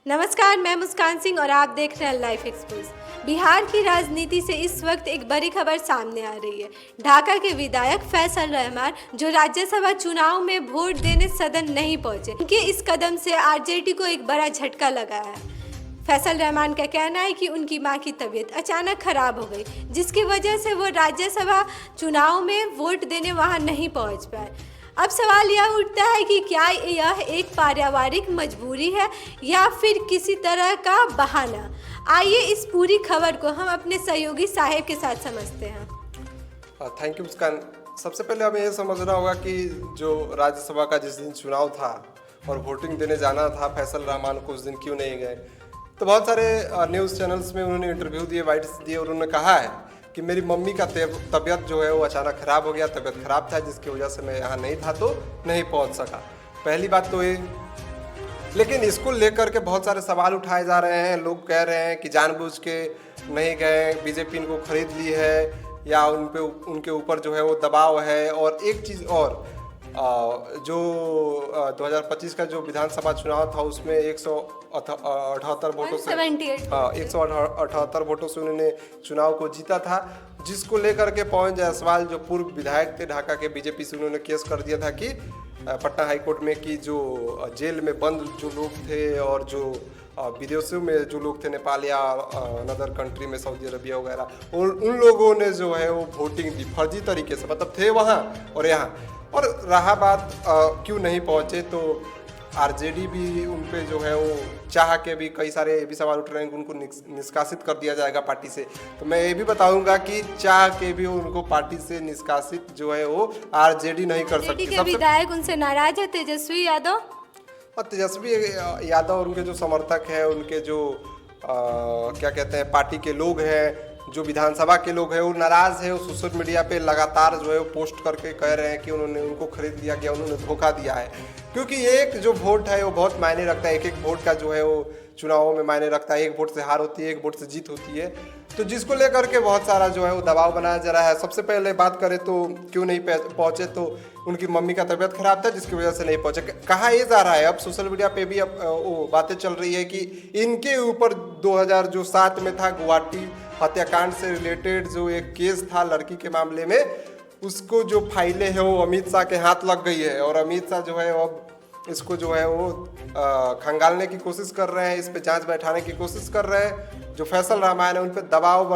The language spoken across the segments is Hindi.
नमस्कार, मैं मुस्कान सिंह और आप देख रहे हैं लाइफ एक्सप्रेस। बिहार की राजनीति से इस वक्त एक बड़ी खबर सामने आ रही है। ढाका के विधायक फैसल रहमान जो राज्यसभा चुनाव में वोट देने सदन नहीं पहुंचे, उनके इस कदम से आरजेडी को एक बड़ा झटका लगा है। फैसल रहमान का कहना है कि उनकी मां की तबीयत अचानक खराब हो गई, जिसकी वजह से वो राज्यसभा चुनाव में वोट देने वहां नहीं पहुंच पाए। अब सवाल यह उठता है कि क्या यह एक पारिवारिक मजबूरी है या फिर किसी तरह का बहाना। आइए इस पूरी खबर को हम अपने सहयोगी साहेब के साथ समझते हैं। थैंक यू मुस्कान। सबसे पहले हमें यह समझना होगा कि जो राज्यसभा का जिस दिन चुनाव था और वोटिंग देने जाना था, फैसल रहमान को उस दिन क्यों नहीं गए। तो बहुत सारे न्यूज़ चैनल्स में उन्होंने इंटरव्यू दिए, बाइट्स दिए और उन्होंने कहा है कि मेरी मम्मी का तबीयत जो है वो अचानक ख़राब हो गया, तबीयत ख़राब था जिसकी वजह से मैं यहाँ नहीं था तो नहीं पहुँच सका। पहली बात तो ये, लेकिन इसको लेकर के बहुत सारे सवाल उठाए जा रहे हैं। लोग कह रहे हैं कि जानबूझ के नहीं गए, बीजेपी इनको खरीद ली है या उनके ऊपर जो है वो दबाव है। और एक चीज़ और, जो 2025 का जो विधानसभा चुनाव था उसमें 178 वोटों से 178 वोटों से उन्होंने चुनाव को जीता था, जिसको लेकर के पवन जायसवाल जो पूर्व विधायक थे ढाका के, बीजेपी से उन्होंने केस कर दिया था कि पटना हाईकोर्ट में कि जो जेल में बंद जो लोग थे और जो विदेशों में जो लोग थे, नेपाल या अनदर कंट्री में सऊदी अरबिया वगैरह, उन लोगों ने जो है वो वोटिंग दी फर्जी तरीके से, मतलब थे वहाँ और यहाँ। और रहा बात क्यों नहीं पहुँचे, तो आरजेडी भी उन पे जो है वो चाह के भी कई सारे ये भी सवाल उठ रहे हैं कि उनको निष्कासित कर दिया जाएगा पार्टी से। तो मैं ये भी बताऊंगा कि चाह के भी उनको पार्टी से निष्कासित जो है वो आरजेडी नहीं कर सकती। के विधायक उनसे नाराज है तेजस्वी यादव। और तेजस्वी यादव और उनके जो समर्थक हैं, उनके जो क्या कहते हैं पार्टी के लोग हैं, जो विधानसभा के लोग हैं, वो नाराज़ है। वो सोशल मीडिया पे लगातार जो है वो पोस्ट करके कह रहे हैं कि उन्होंने उनको खरीद लिया गया, उन्होंने धोखा दिया है। क्योंकि एक जो वोट है वो बहुत मायने रखता है, एक एक वोट का जो है वो चुनावों में मायने रखता है। एक वोट से हार होती है, एक वोट से जीत होती है। तो जिसको लेकर के बहुत सारा जो है वो दबाव बनाया जा रहा है। सबसे पहले बात करें तो क्यों नहीं पहुँचे, तो उनकी मम्मी का तबीयत खराब था जिसकी वजह से नहीं पहुँचे। कहा ये जा रहा है, अब सोशल मीडिया पे भी अब वो बातें चल रही है कि इनके ऊपर 2007 में था गुवाहाटी हत्याकांड से रिलेटेड जो एक केस था लड़की के मामले में, उसको जो फाइलें हैं वो अमित शाह के हाथ लग गई है। और अमित शाह जो है अब इसको जो है वो खंगालने की कोशिश कर रहे हैं, इस पे जांच बैठाने की कोशिश कर रहे हैं। जो फैसल रहमान है उन पे दबाव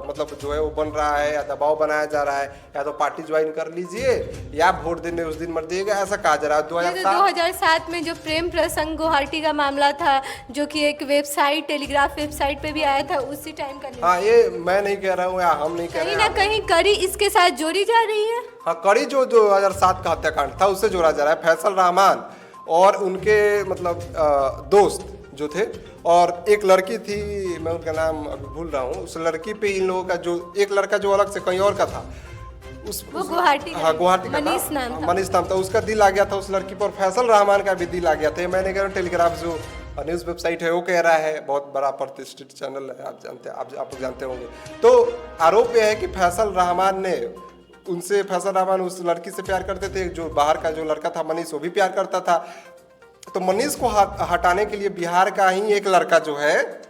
मतलब जो है वो बन रहा है या दबाव बनाया जा रहा है, या तो पार्टी ज्वाइन कर लीजिए या वोट देने उस दिन मत दिएगा, ऐसा कहा जा रहा है। 2007 में जो प्रेम प्रसंग गुवाहाटी का मामला था, जो कि एक वेबसाइट टेलीग्राफ वेबसाइट पे भी आया था, उसी टाइम का। हाँ, ये मैं नहीं कह रहा हूँ या हम नहीं कह रहे हैं, कहीं ना कहीं कड़ी इसके साथ जोड़ी जा रही है। हाँ, कड़ी जो 2007 का हत्याकांड था उससे जोड़ा जा रहा है। फैसल रहमान और उनके मतलब दोस्त जो थे, और एक लड़की थी, मैं उनका नाम अभी भूल रहा हूँ, उस लड़की पे इन लोगों का जो एक लड़का जो अलग से कहीं और का था, वो गुवाहाटी हाँ गुवाहाटी का मनीष नाम था, उसका दिल आ गया था उस लड़की पर। फैसल रहमान का भी दिल आ गया था। मैंने कहा टेलीग्राफ जो न्यूज़ वेबसाइट है वो कह रहा है, बहुत बड़ा प्रतिष्ठित चैनल है, आप लोग जानते होंगे। तो आरोप यह है कि फैसल रहमान ने फैसल रहमान उस लड़की से प्यार करते थे, जो बाहर का जो लड़का था मनीष, वो भी प्यार करता था। तो मनीष को हटाने के लिए बिहार का ही एक लड़का जो है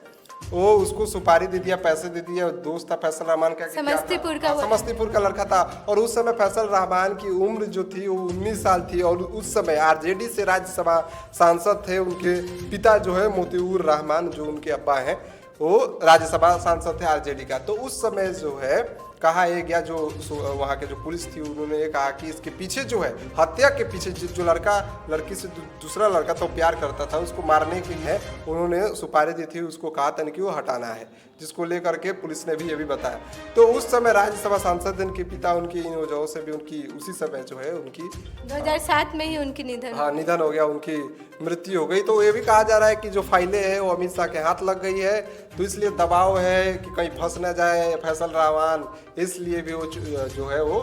वो उसको सुपारी दे दिया, पैसे दे दिया। दोस्त था फैसल रहमान का, समस्तीपुर का लड़का था। और उस समय फैसल रहमान की उम्र जो थी वो 19 साल थी, और उस समय आरजेडी से राज्यसभा सांसद थे। उनके पिता जो है मोतीउर रहमान, जो उनके अब्बा हैं, वो राज्यसभा सांसद थे आरजेडी का। तो उस समय जो है कहा यह गया, जो वहाँ के जो पुलिस थी उन्होंने ये कहा कि इसके पीछे जो है, हत्या के पीछे जो लड़की से दूसरा लड़का तो प्यार करता था, उसको मारने के लिए उन्होंने सुपारी दी थी, उसको कहा था कि वो हटाना है, जिसको लेकर के पुलिस ने भी ये भी बताया। तो उस समय राज्यसभा सांसद इनके पिता, उनकी इन वजहों से भी उनकी उसी समय जो है उनकी 2007 में ही उनकी निधन हो गया, उनकी मृत्यु हो गई। तो ये भी कहा जा रहा है कि जो फाइलें हैं वो अमित शाह के हाथ लग गई है, तो इसलिए दबाव है कि कहीं फंस न जाए फैसल रहमान, इसलिए भी वो जो है वो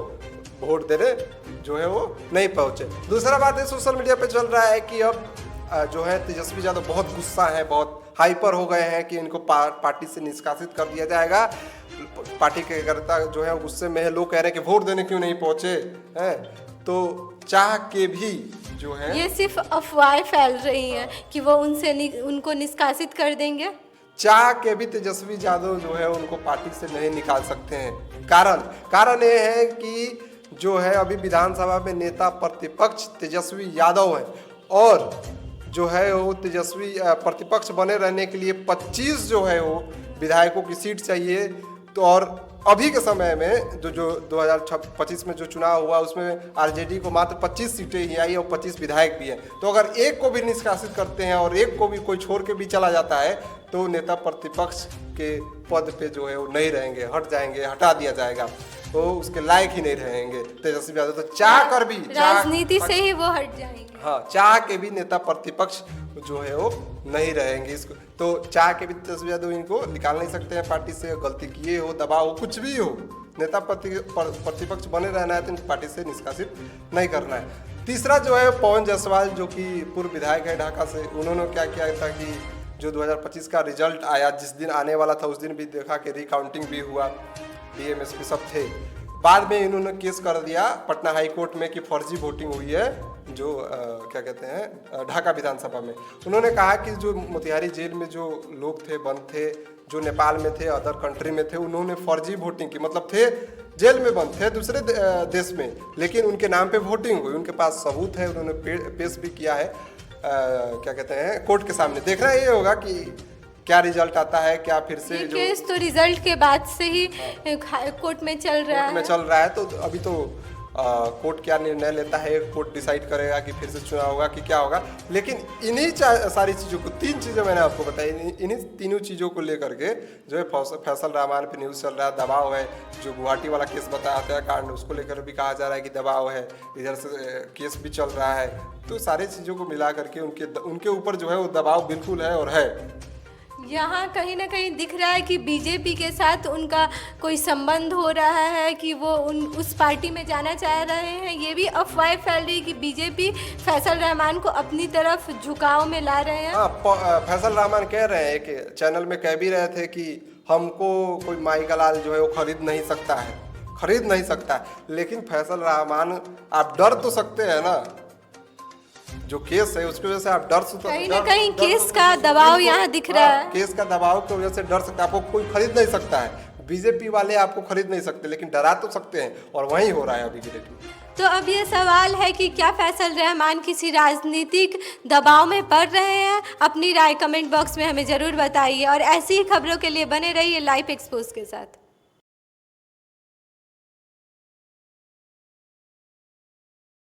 वोट देने जो है वो नहीं पहुंचे। दूसरा बात है, सोशल मीडिया पे चल रहा है कि अब जो है तेजस्वी यादव बहुत गुस्सा है, बहुत हाइपर हो गए हैं कि इनको पार्टी से निष्कासित कर दिया जाएगा। पार्टी के कार्यकर्ता जो है गुस्से में है, लोग कह रहे हैं कि वोट देने क्यों नहीं पहुंचे हैं। तो चाह के भी जो है ये सिर्फ अफवाहें फैल रही हैं कि वो उनको निष्कासित कर देंगे। चाह के भी तेजस्वी यादव जो है उनको पार्टी से नहीं निकाल सकते हैं। कारण ये है कि जो है अभी विधानसभा में नेता प्रतिपक्ष तेजस्वी यादव है, और जो है वो तेजस्वी प्रतिपक्ष बने रहने के लिए 25 जो है वो विधायकों की सीट चाहिए। तो और अभी के समय में जो 2025 में जो चुनाव हुआ उसमें आरजेडी को मात्र 25 सीटें ही आई और 25 विधायक भी हैं। तो अगर एक को भी निष्कासित करते हैं और एक को भी कोई छोड़ के भी चला जाता है तो नेता प्रतिपक्ष के पद पे जो है वो नहीं रहेंगे, हट जाएंगे, हटा दिया जाएगा, तो उसके लायक ही नहीं रहेंगे तेजस्वी यादव। तो चाह कर भी राजनीति से ही वो हट जाएंगे। हाँ, चाह के भी नेता प्रतिपक्ष जो है वो नहीं रहेंगे। इसको तो चाह के भी तेजस्वी यादव इनको निकाल नहीं सकते हैं पार्टी से। गलती किए हो, दबाव हो, कुछ भी हो, नेता प्रतिपक्ष बने रहना है तो इनको पार्टी से निष्कासित नहीं करना है। तीसरा जो है पवन जायसवाल, जो कि पूर्व विधायक है ढाका से, उन्होंने क्या किया था कि जो 2025 का रिजल्ट आया, जिस दिन आने वाला था उस दिन भी देखा कि रिकाउंटिंग भी हुआ, डीएमएसपी सब थे। बाद में इन्होंने केस कर दिया पटना हाई कोर्ट में कि फर्जी वोटिंग हुई है, जो क्या कहते हैं ढाका विधानसभा में। उन्होंने कहा कि जो मोतिहारी जेल में जो लोग थे, बंद थे, जो नेपाल में थे, अदर कंट्री में थे, उन्होंने फर्जी वोटिंग की, मतलब थे जेल में बंद थे दूसरे देश में, लेकिन उनके नाम पे वोटिंग हुई। उनके पास सबूत है, उन्होंने पेश भी किया है क्या कहते हैं कोर्ट के सामने। देखना ये होगा कि क्या रिजल्ट आता है, क्या फिर से जो केस तो रिजल्ट के बाद से ही कोर्ट में चल रहा है। तो अभी तो कोर्ट क्या निर्णय लेता है, कोर्ट डिसाइड करेगा कि फिर से चुनाव होगा कि क्या होगा। लेकिन इन्हीं सारी चीज़ों को, 3 चीज़ें मैंने आपको बताई, इन्हीं तीनों चीज़ों को लेकर के जो है फैसल रहमान पे न्यूज़ चल रहा है, दबाव है। जो गुवाहाटी वाला केस बताया था कांड, उसको लेकर भी कहा जा रहा है कि दबाव है, इधर से केस भी चल रहा है। तो सारी चीज़ों को मिला करके उनके ऊपर जो है वो दबाव बिल्कुल है और है। यहाँ कहीं ना कहीं दिख रहा है कि बीजेपी के साथ उनका कोई संबंध हो रहा है, कि वो उस पार्टी में जाना चाह रहे हैं। ये भी अफवाह फैल रही है कि बीजेपी फैसल रहमान को अपनी तरफ झुकाव में ला रहे हैं। हाँ, फैसल रहमान कह रहे हैं कि चैनल में कह भी रहे थे कि हमको कोई माई का लाल जो है वो खरीद नहीं सकता है। लेकिन फैसल रहमान, आप डर तो सकते हैं ना, जो केस है उसकी वजह से आप डर सकते, कहीं ना कहीं केस का दबाव यहाँ दिख रहा है। केस का दबाव की वजह से डर सकते, आपको कोई खरीद नहीं सकता है। बीजेपी वाले आपको खरीद नहीं सकते, लेकिन डरा तो सकते हैं, और वही हो रहा है अभी की डेट में। तो अब ये सवाल है कि क्या फैसल रहमान किसी राजनीतिक दबाव में पड़ रहे हैं? अपनी राय कमेंट बॉक्स में हमें ज़रूर बताइए, और ऐसी ही खबरों के लिए बने रहिए लाइव एक्सपोज के साथ।